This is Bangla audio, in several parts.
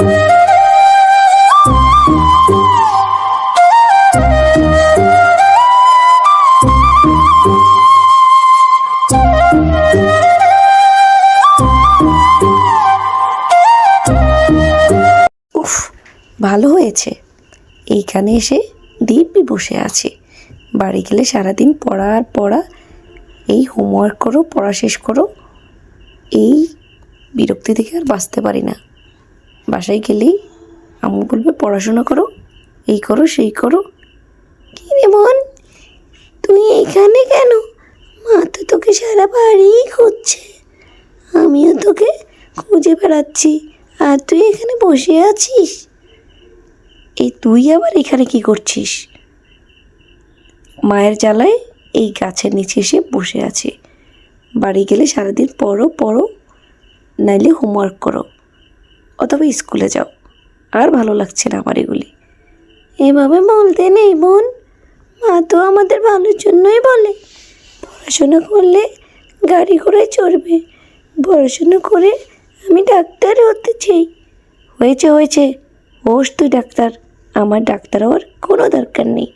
উফ, ভালো হয়েছে এইখানে এসে দিব্যি বসে আছে। বাড়ি গেলে সারাদিন পড়া আর পড়া, এই হোমওয়ার্ক করো, পড়া শেষ করো, এই বিরক্তি থেকে আর বাঁচতে পারি না। বাসায় গেলেই আম্মু বলবে পড়াশোনা করো, এই করো সেই করো। কী রে মন, তুই এইখানে কেন? মা তো তোকে সারা বাড়ি খুঁজছে, আমিও তোকে খুঁজে বেড়াচ্ছি, আর তুই এখানে বসে আছিস। এই তুই আবার এখানে কি করছিস? মায়ের জ্বালায় এই গাছের নিচে এসে বসে আছে। বাড়ি গেলে সারাদিন পড়ো পড়ো, নাইলে হোমওয়ার্ক করো, অথবা স্কুলে যাও। আর ভালো লাগছে না আমার এগুলি। এভাবে বলতে নেই বোন, মা তো আমাদের ভালোর জন্যই বলে। পড়াশোনা করলে গাড়ি ঘোড়ায় চড়বে, পড়াশোনা করে আমি ডাক্তার হতে চাই। হয়েছে হয়েছে, হোস তুই ডাক্তার। আমার ডাক্তার হওয়ার কোনো দরকার নেই,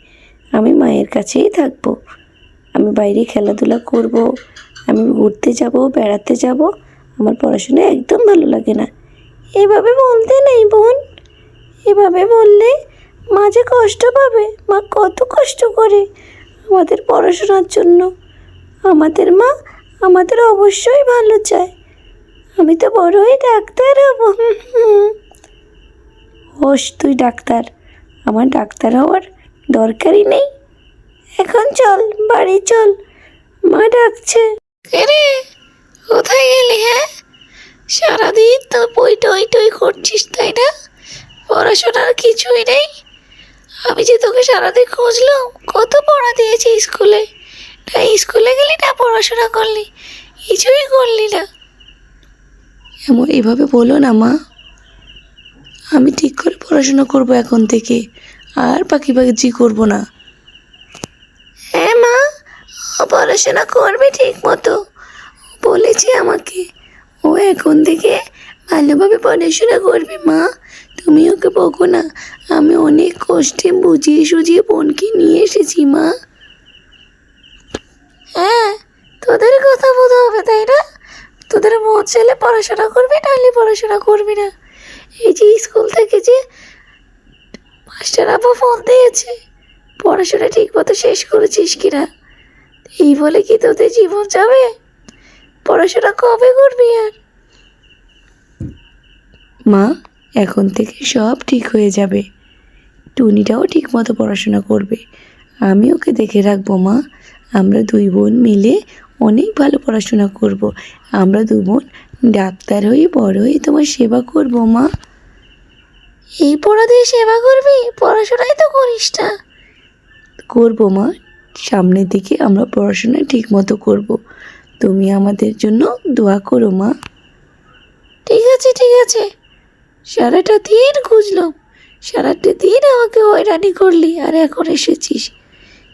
আমি মায়ের কাছেই থাকবো। আমি বাইরে খেলাধুলা করব, আমি ঘুরতে যাব, বেড়াতে যাব। আমার পড়াশোনা একদম ভালো লাগে না। এভাবে বলতে নেই বোন, এভাবে বললে মা যে কষ্ট পাবে। মা কত কষ্ট করে আমাদের পড়াশোনার জন্য। আমাদের মা আমাদের অবশ্যই ভালো চায়। আমি তো বড়ই ডাক্তার হব। হোস তুই ডাক্তার, আমার ডাক্তার হওয়ার দরকারই নেই। এখন চল, বাড়ি চল, মা ডাকছে। রে, কোথায় গেলি? হ্যাঁ, সারাদিন তো বই টই টই করছিস, তাই না? পড়াশোনার কিছুই নেই। আমি যে তোকে সারাদিন খুঁজলাম, কত পড়া দিয়েছি স্কুলে, না স্কুলে গেলি না পড়াশোনা করলি, কিছুই করলি না। এভাবে বলো না মা, আমি ঠিক করে পড়াশোনা করব এখন থেকে, আর পাকিবাজি করব না। হ্যাঁ মা, ও পড়াশোনা করবে ঠিক মতো, বলেছে আমাকে। ও এখন থেকে ভালোভাবে পড়াশোনা করবে মা, তুমি ওকে বকো না। আমি অনেক কষ্টে বুঝিয়ে সুঝিয়ে বোনকে নিয়ে এসেছি মা। হ্যাঁ, তোদের কথা বোঝা হবে, তাই না? তোদের মন চাইলে পড়াশোনা করবি, নাহলে পড়াশোনা করবি না। এই যে স্কুল থেকে যে মাস্টার আপা ফোন দিয়েছে, পড়াশোনা ঠিক মতো শেষ করেছিস কিনা, এই বলে কি তোদের জীবন যাবে? পড়াশোনা কবে করবি আর? মা, এখন থেকে সব ঠিক হয়ে যাবে। টুনিটাও ঠিক মতো পড়াশোনা করবে, আমি ওকে দেখে রাখবো মা। আমরা দুই বোন মিলে অনেক ভালো পড়াশোনা করব। আমরা দু বোন ডাক্তার হয়ে বড় হয়ে তোমার সেবা করব মা। এই পড়া দিয়ে সেবা করবি? পড়াশোনাই তো করিস না। করবো মা, সামনের দিকে আমরা পড়াশোনা ঠিক মতো করবো। তুমি আমাদের জন্য দোয়া করো মা। ঠিক আছে ঠিক আছে, সারাটা দিন খুঁজলাম, সারাটা দিন আমাকে হয়রানি করলি, আর এখন এসেছিস।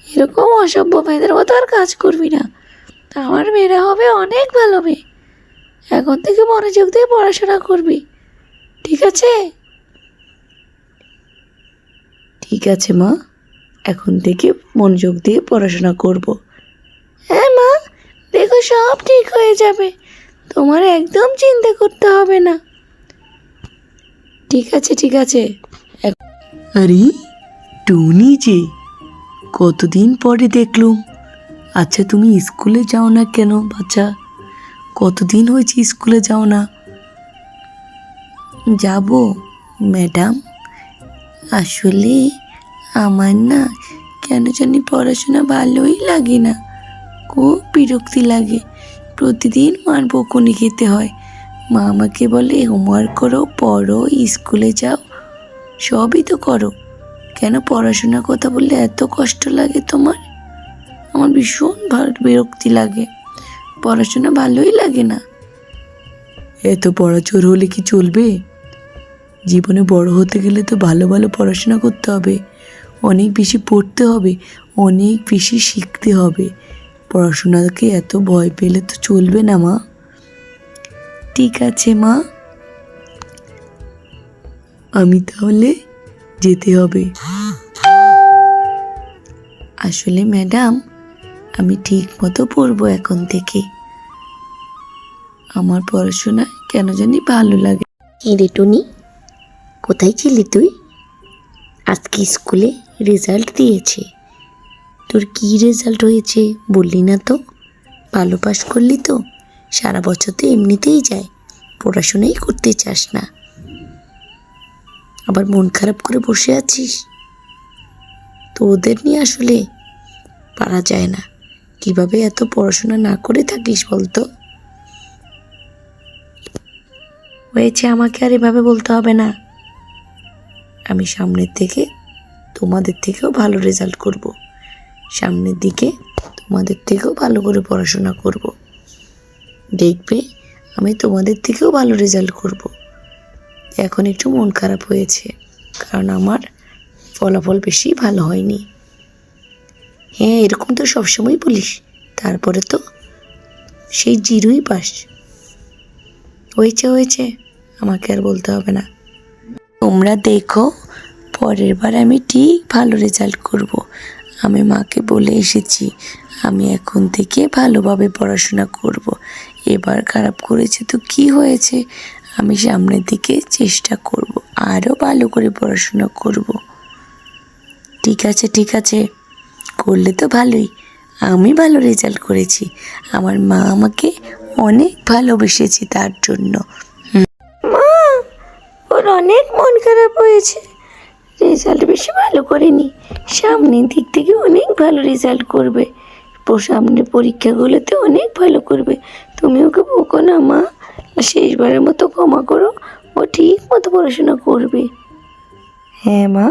এরকম অসভ্য মেয়েদের মতো আর কাজ করবি না। আমার মেয়েরা হবে অনেক ভালো মেয়ে। এখন থেকে মনোযোগ দিয়ে পড়াশোনা করবি, ঠিক আছে? ঠিক আছে মা, এখন থেকে মনোযোগ দিয়ে পড়াশোনা করব। হ্যাঁ মা, দেখো সব ঠিক হয়ে যাবে, তোমার একদম চিন্তা করতে হবে না। ঠিক আছে ঠিক আছে। আরে টুনি যে, কতদিন পরে দেখলুম। আচ্ছা তুমি স্কুলে যাও না কেন বাচ্চা? কতদিন হয়েছে স্কুলে যাও না? যাব ম্যাডাম, আসলে আমার না কেন জানি পড়াশোনা ভালোই লাগে না, খুব বিরক্তি লাগে। প্রতিদিন মার বকুনি খেতে হয়। মা আমাকে বলে হোমওয়ার্ক করো, পড়ো, স্কুলে যাও, সবই তো করো, কেন পড়াশোনার কথা বললে এত কষ্ট লাগে তোমার? আমার ভীষণ বিরক্তি লাগে, পড়াশোনা ভালোই লাগে না। এত পড়াচোর হলে কি চলবে? জীবনে বড় হতে গেলে তো ভালো ভালো পড়াশোনা করতে হবে, অনেক বেশি পড়তে হবে, অনেক বেশি শিখতে হবে। পড়াশোনাকে এত ভয় পেলে তো চলবে না মা। ঠিক আছে মা, আমি তাহলে যেতে হবে। আসলে ম্যাডাম, আমি ঠিক মতো পড়বো এখন থেকে। আমার পড়াশোনা কেন জানি ভালো লাগে। কি রে টুনি, কোথায় ছিলি তুই? আজকে স্কুলে রেজাল্ট দিয়েছে। তোর কি রেজাল্ট হয়েছে বললি না তো? ভালো পাস করলি তো? সারা বছর তো এমনিতেই যায়, পড়াশোনাই করতে চাস না, আবার মন খারাপ করে বসে আছিস। তো ওদের নিয়ে আসলে পারা যায় না। কিভাবে এত পড়াশোনা না করে থাকিস বলতো? হয়েছে, আমাকে আর এভাবে বলতে হবে না। আমি সামনের থেকে তোমাদের থেকেও ভালো রেজাল্ট করব। সামনের দিকে তোমাদের থেকেও ভালো করে পড়াশোনা করব। দেখবে আমি তোমাদের থেকেও ভালো রেজাল্ট করব। এখন একটু মন খারাপ হয়েছে, কারণ আমার ফলাফল বেশি ভালো হয়নি। হ্যাঁ, এরকম তো সবসময় বলিস, তারপরে তো সেই জিরোই পাস। হয়েছে হয়েছে, আমাকে আর বলতে হবে না। তোমরা দেখো, পরের বার আমি ঠিক ভালো রেজাল্ট করব। আমি মাকে বলে এসেছি, আমি এখন থেকে ভালোভাবে পড়াশোনা করব। এবার খারাপ করেছে তো কি হয়েছে, আমি সামনের দিকে চেষ্টা করব, আরও ভালো করে পড়াশোনা করব। ঠিক আছে ঠিক আছে, করলে তো ভালোই। আমি ভালো রেজাল্ট করেছি, আমার মা আমাকে অনেক ভালোবেসেছে তার জন্য। মা, ওর অনেক মন খারাপ হয়েছে, রেজাল্ট বেশি ভালো করেনি। সামনের দিক থেকে অনেক ভালো রেজাল্ট করবে, সামনের পরীক্ষাগুলোতে অনেক ভালো করবে। তুমি ওকে বকো না মা, শেষবারের মতো ক্ষমা করো, ও ঠিক মতো পড়াশোনা করবে। হ্যাঁ মা,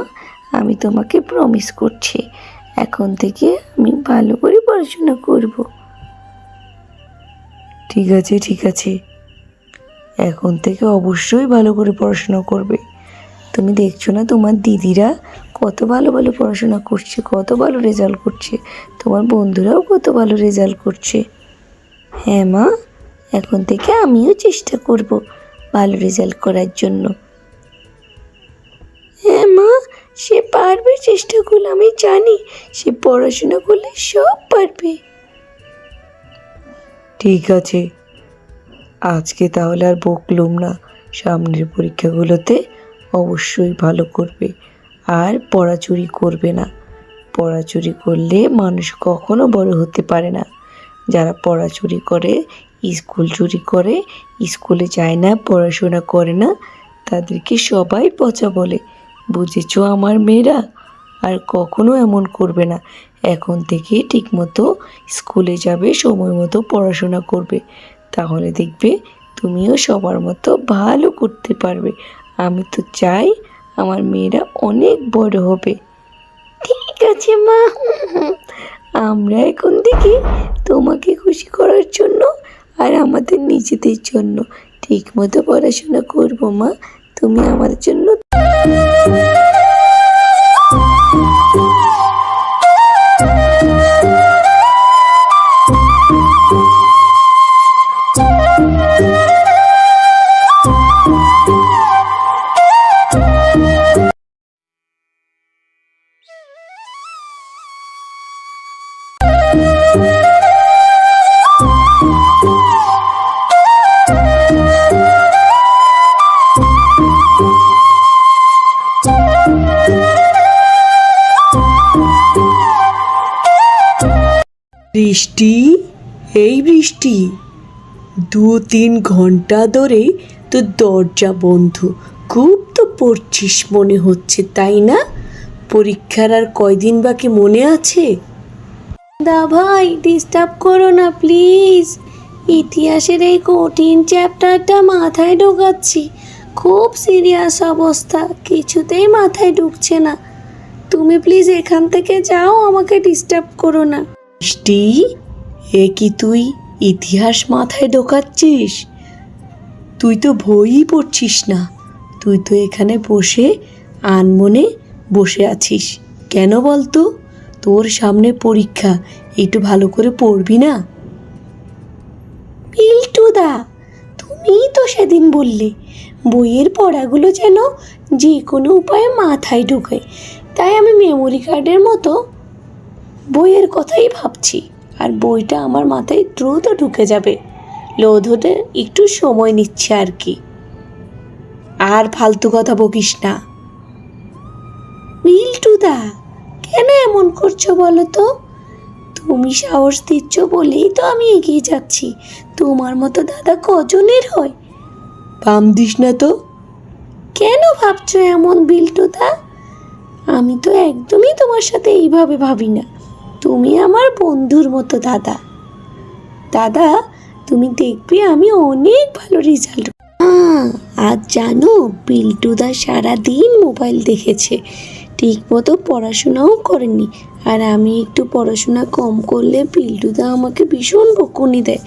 আমি তোমাকে প্রমিস করছি, এখন থেকে আমি ভালো করে পড়াশোনা করব। ঠিক আছে ঠিক আছে, এখন থেকে অবশ্যই ভালো করে পড়াশোনা করবে। তুমি দেখছো না তোমার দিদিরা কত ভালো ভালো পড়াশোনা করছে, কত ভালো রেজাল্ট করছে, তোমার বন্ধুরাও কত ভালো রেজাল্ট করছে। হ্যাঁ মা, এখন থেকে আমিও চেষ্টা করব ভালো রেজাল্ট করার জন্য। হ্যাঁ মা, সে পারবে, চেষ্টা করলে আমি জানি সে পড়াশোনা করলে সব পারবে। ঠিক আছে, আজকে তাহলে আর বকলুম না, সামনের পরীক্ষাগুলোতে অবশ্যই ভালো করবে, আর পড়াচুরি করবে না। পড়াচুরি করলে মানুষ কখনো বড় হতে পারে না। যারা পড়াচুরি করে, স্কুল চুরি করে, স্কুলে যায় না, পড়াশোনা করে না, তাদেরকে সবাই পচা বলে। বুঝেছো আমার মেয়েরা? আর কখনো এমন করবে না। এখন থেকে ঠিকমতো স্কুলে যাবে, সময় মতো পড়াশোনা করবে, তাহলে দেখবে তুমিও সবার মতো ভালো করতে পারবে। আমি তো চাই আমার মেয়েরা অনেক বড় হবে। ঠিক আছে মা, আমরা এখন থেকে তোমাকে খুশি করার জন্য আর আমাদের নিজেদের জন্য ঠিক মতো পড়াশোনা করবো মা। তুমি আমার জন্য বৃষ্টি, এই বৃষ্টি, 2-3 ঘন্টা ধরে তো দরজা বন্ধ। খুব তো পড়ছিস মনে হচ্ছে, তাই না? পরীক্ষার আর কয়দিন বাকি মনে আছে? দা ভাই, ডিস্টার্ব করো না প্লিজ। ইতিহাসের এই কঠিন চ্যাপ্টারটা মাথায় ঢোকাচ্ছি, খুব সিরিয়াস অবস্থা, কিছুতেই মাথায় ঢুকছে না। তুমি প্লিজ এখান থেকে যাও, আমাকে ডিস্টার্ব করো না। বৃষ্টি, এ কি তুই ইতিহাস মাথায় ঢোকাচ্ছিস? তুই তো বইই পড়ছিস না, তুই তো এখানে বসে আনমনে বসে আছিস। কেন বলতো? তোর সামনে পরীক্ষা, একটু ভালো করে পড়বি না? পিল্টুদা, তুমিই তো সেদিন বললে বইয়ের পড়াগুলো যেন যে কোনো উপায়ে মাথায় ঢোকে। তাই আমি মেমোরি কার্ডের মতো বইয়ের কথাই ভাবছি, আর বইটা আমার মাথায় দ্রুত ঢুকে যাবে। লোড হতে একটু সময় নিচ্ছে আর কি। আর ফালতু কথা বকিস না। বিল্টুদা, কেন এমন করছো বলো তো? তুমি সাহস দিচ্ছ বলেই তো আমি এগিয়ে যাচ্ছি। তোমার মতো দাদা কজনের হয়? পাম দিস না তো। কেন ভাবছো এমন বিল্টুদা? আমি তো একদমই তোমার সাথে এইভাবে ভাবি না। তুমি আমার বন্ধুর মতো দাদা। দাদা, তুমি দেখবে আমি অনেক ভালো রেজাল্ট। আজ জানো, বিল্টুদা সারাদিন মোবাইল দেখেছে, ঠিক মতো পড়াশোনাও করেনি। আর আমি একটু পড়াশোনা কম করলে বিল্টুদা আমাকে ভীষণ বকুনি দেয়।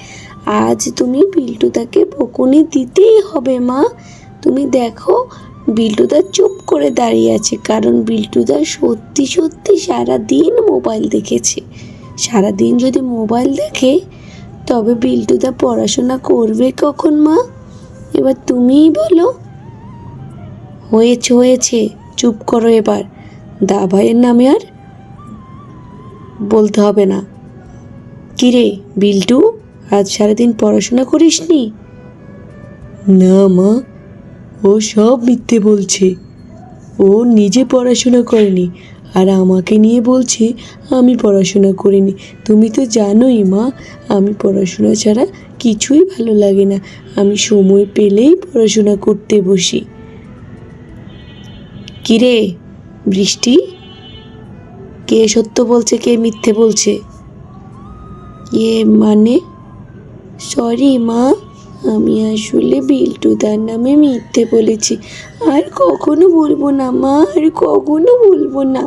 আজ তুমি বিল্টুদাকে বকুনি দিতেই হবে মা। তুমি দেখো, বিল্টুদা চুপ করে দাঁড়িয়ে আছে, কারণ বিল্টুদা সত্যি সত্যি সারাদিন মোবাইল দেখেছে। সারাদিন যদি মোবাইল দেখে তবে বিল্টুদা পড়াশোনা করবে কখন মা? এবার তুমিই বলো। হয়েছে, চুপ করো এবার। দা ভাইয়ের নামে আর বলতে হবে না। কিরে বিল্টু, আজ সারাদিন পড়াশোনা করিসনি? না মা, ও সব মিথ্যে বলছে। ও নিজে পড়াশোনা করেনি আর আমাকে নিয়ে বলছে আমি পড়াশোনা করিনি। তুমি তো জানোই মা, আমি পড়াশোনা ছাড়া কিছুই ভালো লাগে না। আমি সময় পেলেই পড়াশোনা করতে বসি। কিরে বৃষ্টি, কে সত্য বলছে কে মিথ্যে বলছে? মানে সরি মা, আমি আসলে বিল্টুদার নামে মিথ্যে বলেছি। আর কখনো বলবো না মা, আর কখনো বলবো না।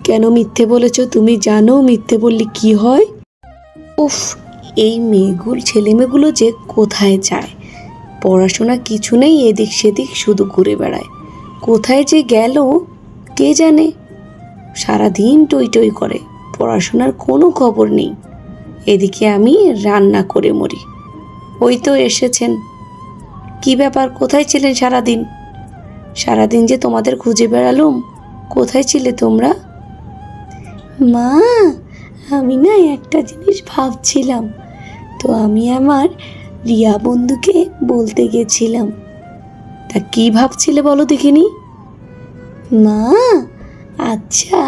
কেন মিথ্যে বলেছো? তুমি জানো মিথ্যে বললে কি হয়? উফ, এই ছেলেমেয়েগুলো যে কোথায় যায়? পড়াশোনা কিছু নেই, এদিক সেদিক শুধু ঘুরে বেড়ায়। কোথায় যে গেল কে জানে। সারাদিন টই টই করে, পড়াশোনার কোনো খবর নেই। এদিকে আমি রান্না করে মরি। ওই তো এসেছেন। কি ব্যাপার, কোথায় ছিলেন সারাদিন? সারাদিন যে তোমাদের খুঁজে বেড়ালুম, কোথায় ছিলে তোমরা? মা, আমি না একটা জিনিস ভাবছিলাম, তো আমি আমার রিয়া বন্ধুকে বলতে গেছিলাম। তা কি ভাবছিলে বলো দেখিনি? মা, আচ্ছা,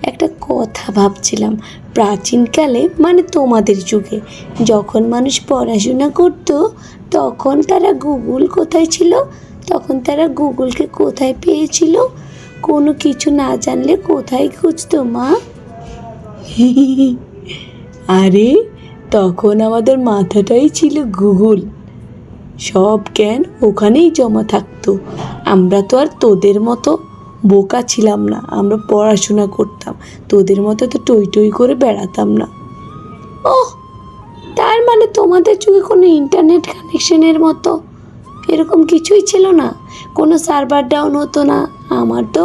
একটা কথা ভাবছিলাম। প্রাচীনকালে মানে তোমাদের যুগে যখন মানুষ পড়াশোনা করত, তখন তারা গুগল কোথায় ছিল? তখন তারা গুগলকে কোথায় পেয়েছিল? কোনো কিছু না জানলে কোথায় খুঁজতো মা? আরে, তখন আমাদের মাথাটাই ছিল গুগল। সব জ্ঞান ওখানেই জমা থাকতো। আমরা তো আর তোদের মতো বোকা ছিলাম না, আমরা পড়াশোনা করতাম। তোদের মতো তো টই টই করে বেড়াতাম না। ওহ, তার মানে তোমাদের যুগে কোনো ইন্টারনেট কানেকশনের মতো এরকম কিছুই ছিল না? কোনো সার্ভার ডাউন হতো না? আমার তো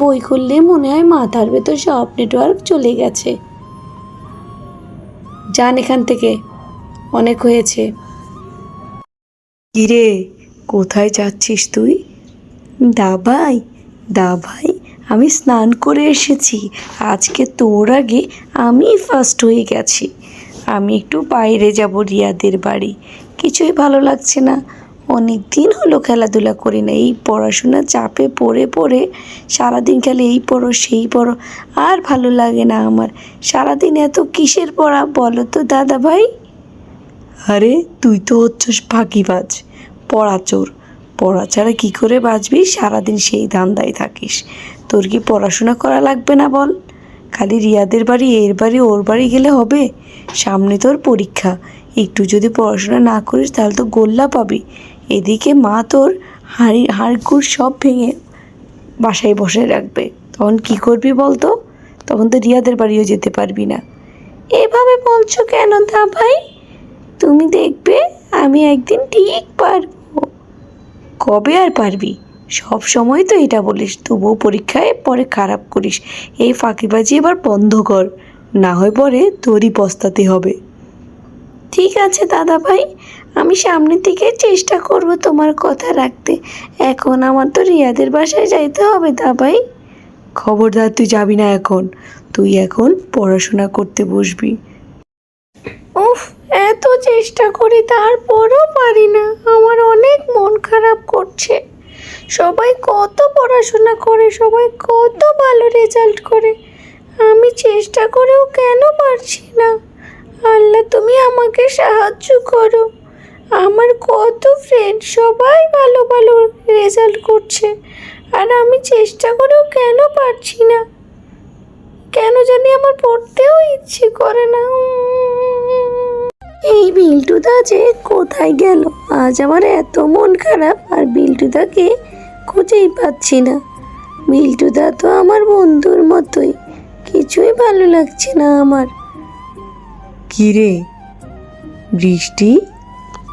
বই খুললে মনে হয় মাথার ভেতর সব নেটওয়ার্ক চলে গেছে। যান এখান থেকে, অনেক হয়েছে। কিরে, কোথায় যাচ্ছিস তুই? দাভাই, আমি স্নান করে এসেছি। আজকে তোর আগে আমি ফার্স্ট হয়ে গেছি। আমি একটু বাইরে যাব, রিয়াদের বাড়ি। কিছুই ভালো লাগছে না, অনেক দিন হলো খেলাধুলা করি না। এই পড়াশোনার চাপে পড়ে পড়ে সারাদিন খালি এই পড়ো সেই পড়ো, আর ভালো লাগে না আমার। সারাদিন এত কিসের পড়া বলো তো দাদা ভাই? আরে তুই তো হচ্ছিস ফাঁকিবাজ, পড়াচোর। পড়া ছাড়া কী করে বাঁচবি? সারাদিন সেই ধান্দায় থাকিস। তোর কি পড়াশোনা করা লাগবে না বল? খালি রিয়াদের বাড়ি, এর বাড়ি, ওর বাড়ি গেলে হবে? সামনে তোর পরীক্ষা, একটু যদি পড়াশোনা না করিস তাহলে তো গোল্লা পাবি। এদিকে মা তোর হাড়গুড় সব ভেঙে বাসায় বসে রাখবে। তখন কি করবি বল তো? তখন তো রিয়াদের বাড়িও যেতে পারবি না। এভাবে বলছো কেন দা ভাই? তুমি দেখবে আমি একদিন ঠিক পারবো। কবে আর পারবি? সব সময় তো এটা বলিস, তবুও পরীক্ষায় পরে খারাপ করিস। এই ফাঁকিবাজি এবার বন্ধ কর, না হয় পরে তোরই পস্তাতে হবে। ঠিক আছে দাদা ভাই, আমি সামনের দিকে চেষ্টা করব তোমার কথা রাখতে। এখন আমার তো রিয়াদের বাসায় যাইতে হবে দা ভাই। খবরদার, তুই যাবি না এখন। তুই এখন পড়াশোনা করতে বসবি। উফ, এত চেষ্টা করি তারপরও পারি না। আমার অনেক মন খারাপ করছে। সবাই কত পড়াশোনা করে, সবাই কত ভালো রেজাল্ট করে, আমি চেষ্টা করেও কেন পারছি না? আল্লাহ, তুমি আমাকে সাহায্য করো। আমার কত ফ্রেন্ড সবাই ভালো ভালো রেজাল্ট করছে, আর আমি চেষ্টা করেও কেন পারছি না? কেন জানি আমার পড়তেও ইচ্ছে করে না। এই বিল্টুদা যে কোথায় গেল? আজ আমার এত মন খারাপ, আর বিল্টুদাকে খুঁজেই পাচ্ছি না। বিল্টুদা তো আমার বন্ধুর মতোই, কিছুই ভালো লাগছে না আমার। কি রে বৃষ্টি,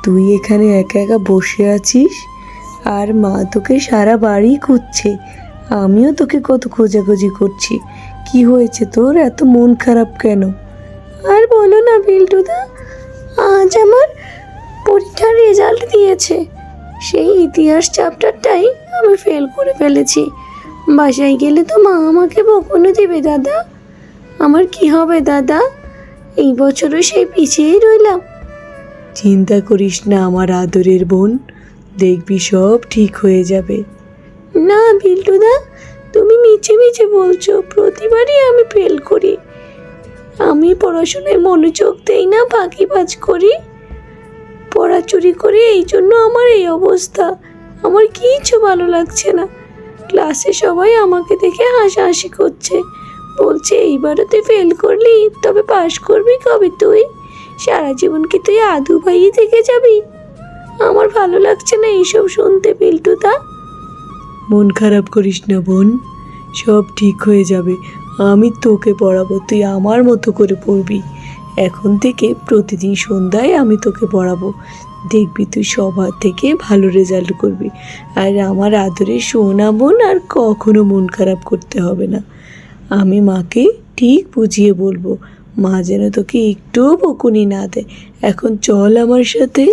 তুই এখানে একা একা বসে আছিস, আর মা তোকে সারা বাড়ি খুঁজছে। আমিও তোকে কত খোঁজাখুঁজি করছি। কি হয়েছে তোর, এত মন খারাপ কেন? আর বলো না বিল্টুদা, আজ আমার পরীক্ষার রেজাল্ট দিয়েছে। সেই ইতিহাস চ্যাপ্টারটাই আমি ফেল করে ফেলেছি। বাসায় গেলে তো মা আমাকে বকুনি দেবে দাদা। আমার কি হবে দাদা? এই বছরও সেই পিছিয়েই রইলাম। চিন্তা করিস না আমার আদরের বোন, দেখবি সব ঠিক হয়ে যাবে। না বিল্টুদা, তুমি মিছে মিছে বলছো। প্রতিবারই আমি ফেল করি। আমি পড়াশোনায় মনোযোগ দেই না, ফাঁকিবাজ করি, পড়া চুরি করি, এই জন্য আমার এই অবস্থা। আমার কিচ্ছু ভালো লাগছে না। ক্লাসে সবাই আমাকে দেখে হাসাহাসি করছে, বলছে এইবারও তুই ফেল করলি, তবে পাশ করবি কবে তুই? সারা জীবন কি তুই আদু ভাই থেকে যাবি? আমার ভালো লাগছে না এইসব শুনতে বিল্টুদা। মন খারাপ করিস না বোন, সব ঠিক হয়ে যাবে। আমি তোকে পড়াবো, তুই আমার মতো করে পড়বি। এখন থেকে প্রতিদিন সন্ধ্যায় আমি তোকে পড়াবো। দেখবি তুই সবার থেকে ভালো রেজাল্ট করবি। আর আমার আদরে সোনা বোন, আর কখনো মন খারাপ করতে হবে না। আমি মাকে ঠিক বুঝিয়ে বলবো, মা যেন তোকে একটুও বকুনি না দেয়। এখন চল আমার সাথে।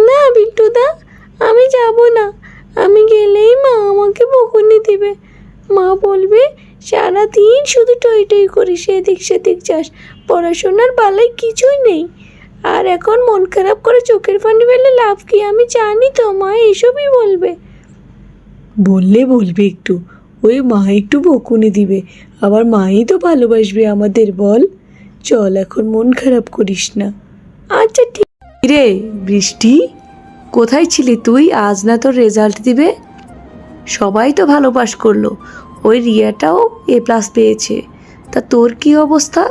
না বিল্টুদা, আমি যাব না। আমি গেলেই মা আমাকে বকুনি দিবে। মা বলবে সারাদিন শুধু টই টই করিস, এদিক সেদিক যাস, পড়াশোনার বালাই কিছুই নেই। আর এখন মন খারাপ করে চোখের পানি ফেলে লাভ কি? আমি জানি তো মা এসবই বলবে। বললে বলবে একটু, ওই মা একটু বকুনি দিবে, আবার মাই তো ভালোবাসবে আমাদের, বল। চল, এখন মন খারাপ করিস না। আচ্ছা ঠিক। রে বৃষ্টি, কোথায় ছিলি তুই? আজ না তোর রেজাল্ট দিবে? সবাই তো ভালো পাস করলো, ওই রিয়াটাও A+ পেয়েছে, তা তোর কি অবস্থা?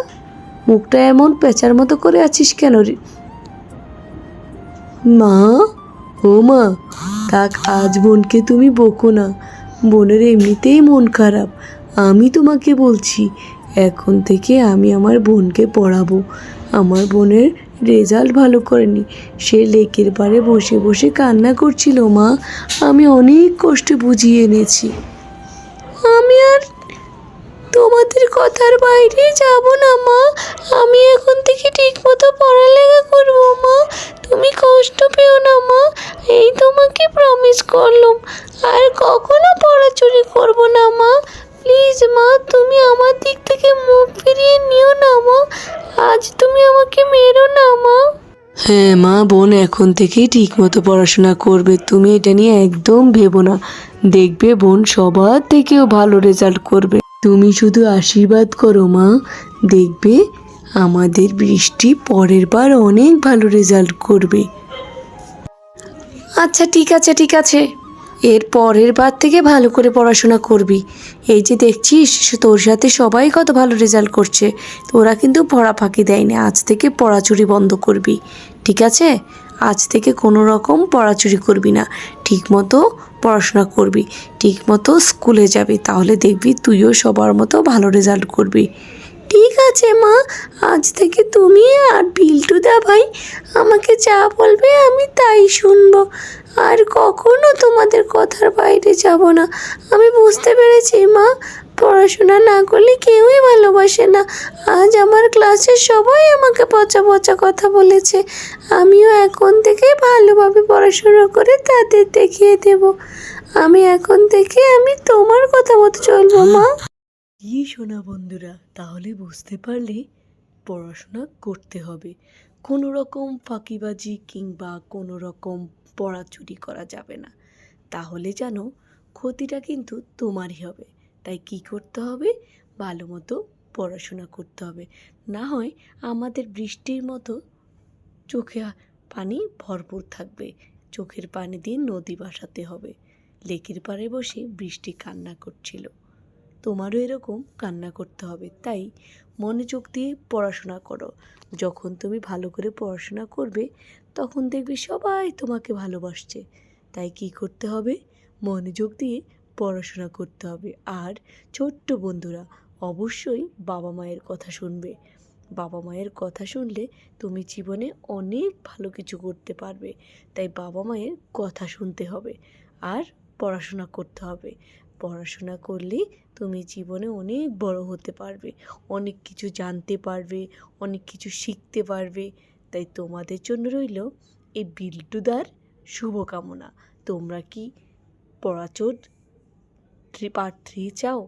মুখটা এমন পেঁচার মতো করে আছিস কেন রে? মা, ও মা, থাক, আজ বোনকে তুমি বকো না। বোনের এমনিতেই মন খারাপ। আমি তোমাকে বলছি, এখন থেকে আমি আমার বোনকে পড়াবো। আমার বোনের রেজাল্ট ভালো করেনি, সে লেকের পাড়ে বসে বসে কান্না করছিল মা। আমি অনেক কষ্টে বুঝিয়ে এনেছি। আমি আর তোমাদের কথার বাইরে যাব না মা। আমি এখন থেকে ঠিক মতো পড়ালেখা করব মা। তুমি কষ্ট পেও না মা, এই তোমাকে প্রমিস করলাম। আর কখনো পড়া চুরি করব না মা। প্লিজ মা, তুমি আমার দিক থেকে মুখ ফিরিয়ে নিও না মা। আজ তুমি আমাকে মেরো না মা। হ্যাঁ মা, বোন এখন থেকেই ঠিক মতো পড়াশোনা করবে, তুমি এটা নিয়ে একদম ভেবো না। দেখবে বোন সবার থেকেও ভালো রেজাল্ট করবে। তুমি শুধু আশীর্বাদ করো মা, দেখবে আমাদের বৃষ্টি পরের বার অনেক ভালো রেজাল্ট করবে। আচ্ছা ঠিক আছে ঠিক আছে, এর পরের বার থেকে ভালো করে পড়াশোনা করবি। এই যে দেখছিস তোর সাথে সবাই কত ভালো রেজাল্ট করছে, তোরা কিন্তু পড়া ফাঁকি দেয়নি। আজ থেকে পড়াচুরি বন্ধ করবি, ঠিক আছে? আজ থেকে কোনো রকম পড়াচুরি করবি না, ঠিক মতো পড়াশোনা করবি, ঠিক মতো স্কুলে যাবি, তাহলে দেখবি তুইও সবার মতো ভালো রেজাল্ট করবি। ঠিক আছে মা, আজ থেকে তুমি আর বিল্টুদা ভাই আমাকে যা বলবে আমি তাই শুনবো। আর কখনো তোমাদের কথার বাইরে যাব না। আমি বুঝতে পেরেছি মা, পড়াশোনা না করলে কেউই ভালোবাসে না। আজ আমার ক্লাসের সবাই আমাকে পচা পচা কথা বলেছে। আমিও এখন থেকে ভালোভাবে পড়াশোনা করে তাদের দেখিয়ে দেব। আমি এখন থেকে তোমার কথা মতো চলবো মা। কি শোনা বন্ধুরা, তাহলে বুঝতে পারলে পড়াশোনা করতে হবে। কোনো রকম ফাঁকিবাজি কিংবা কোনো রকম পড়া চুরি করা যাবে না, তাহলে যেন ক্ষতিটা কিন্তু তোমারই হবে। তাই কি করতে হবে, ভালো মতো পড়াশোনা করতে হবে। না হয় আমাদের বৃষ্টির মতো চোখে পানি ভরপুর থাকবে, চোখের পানি দিয়ে নদী ভাসাতে হবে। লেকের পাড়ে বসে বৃষ্টি কান্না করছিল, তোমারও এরকম কান্না করতে হবে। তাই মনোযোগ দিয়ে পড়াশোনা করো। যখন তুমি ভালো করে পড়াশোনা করবে তখন দেখবে সবাই তোমাকে ভালোবাসছে। তাই কি করতে হবে, মনোযোগ দিয়ে পড়াশোনা করতে হবে। আর ছোট্ট বন্ধুরা, অবশ্যই বাবা মায়ের কথা শুনবে। বাবা মায়ের কথা শুনলে তুমি জীবনে অনেক ভালো কিছু করতে পারবে। তাই বাবা মায়ের কথা শুনতে হবে আর পড়াশোনা করতে হবে। পড়াশোনা করলে তুমি জীবনে অনেক বড় হতে পারবে, অনেক কিছু জানতে পারবে, অনেক কিছু শিখতে পারবে। তাই তোমাদের জন্য রইল এই বিল্টুদার শুভকামনা। তোমরা কি পড়াচোর পার্ট 3 চাও?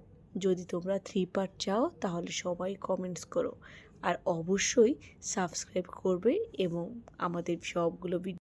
যদি তোমরা 3 পার্ট চাও তাহলে সবাই কমেন্টস করো, আর অবশ্যই সাবস্ক্রাইব করবে এবং আমাদের সবগুলো ভিডিও